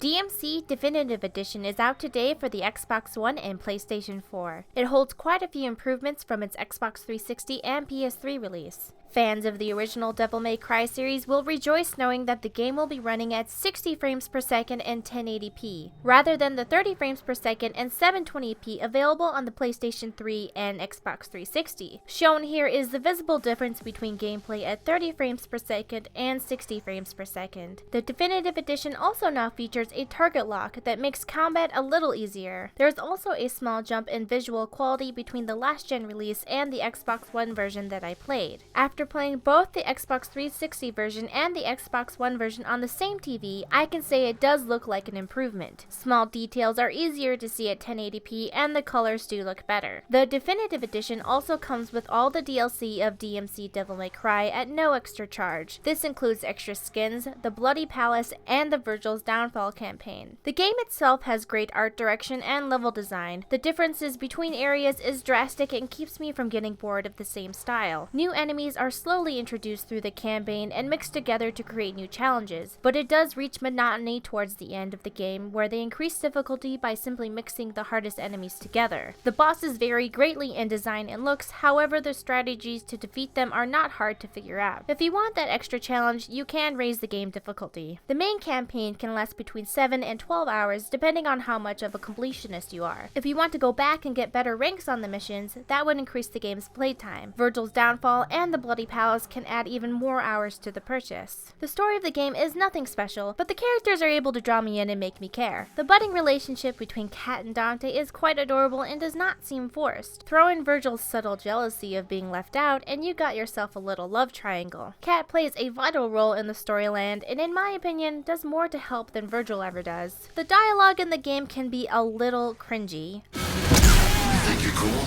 DMC Definitive Edition is out today for the Xbox One and PlayStation 4. It holds quite a few improvements from its Xbox 360 and PS3 release. Fans of the original Devil May Cry series will rejoice knowing that the game will be running at 60 frames per second and 1080p, rather than the 30 frames per second and 720p available on the PlayStation 3 and Xbox 360. Shown here is the visible difference between gameplay at 30 frames per second and 60 frames per second. The Definitive Edition also now features a target lock that makes combat a little easier. There is also a small jump in visual quality between the last gen release and the Xbox One version that I played. After playing both the Xbox 360 version and the Xbox One version on the same TV, I can say it does look like an improvement. Small details are easier to see at 1080p and the colors do look better. The Definitive Edition also comes with all the DLC of DMC Devil May Cry at no extra charge. This includes extra skins, the Bloody Palace, and the Virgil's Downfall campaign. The game itself has great art direction and level design. The differences between areas is drastic and keeps me from getting bored of the same style. New enemies are slowly introduced through the campaign and mixed together to create new challenges, but it does reach monotony towards the end of the game, where they increase difficulty by simply mixing the hardest enemies together. The bosses vary greatly in design and looks, however the strategies to defeat them are not hard to figure out. If you want that extra challenge, you can raise the game difficulty. The main campaign can last between 7 and 12 hours depending on how much of a completionist you are. If you want to go back and get better ranks on the missions, that would increase the game's playtime. Virgil's Downfall and the Bloody Palace can add even more hours to the purchase. The story of the game is nothing special, but the characters are able to draw me in and make me care. The budding relationship between Kat and Dante is quite adorable and does not seem forced. Throw in Virgil's subtle jealousy of being left out and you got yourself a little love triangle. Kat plays a vital role in the storyline and in my opinion does more to help than Virgil ever does. The dialogue in the game can be a little cringy. You think you're cool?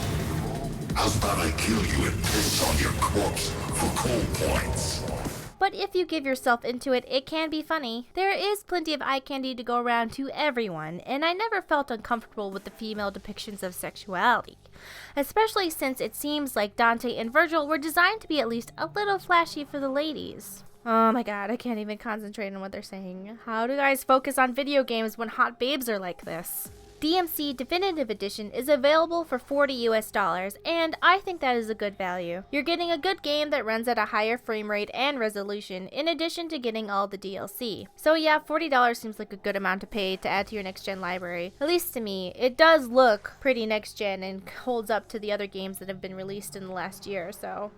How's about I kill you and piss on your corpse for cool points? But if you give yourself into it, it can be funny. There is plenty of eye candy to go around to everyone, and I never felt uncomfortable with the female depictions of sexuality. Especially since it seems like Dante and Virgil were designed to be at least a little flashy for the ladies. Oh my god, I can't even concentrate on what they're saying. How do guys focus on video games when hot babes are like this? DMC Definitive Edition is available for $40 US, and I think that is a good value. You're getting a good game that runs at a higher frame rate and resolution, in addition to getting all the DLC. So yeah, $40 seems like a good amount to pay to add to your next-gen library. At least to me, it does look pretty next-gen and holds up to the other games that have been released in the last year or so.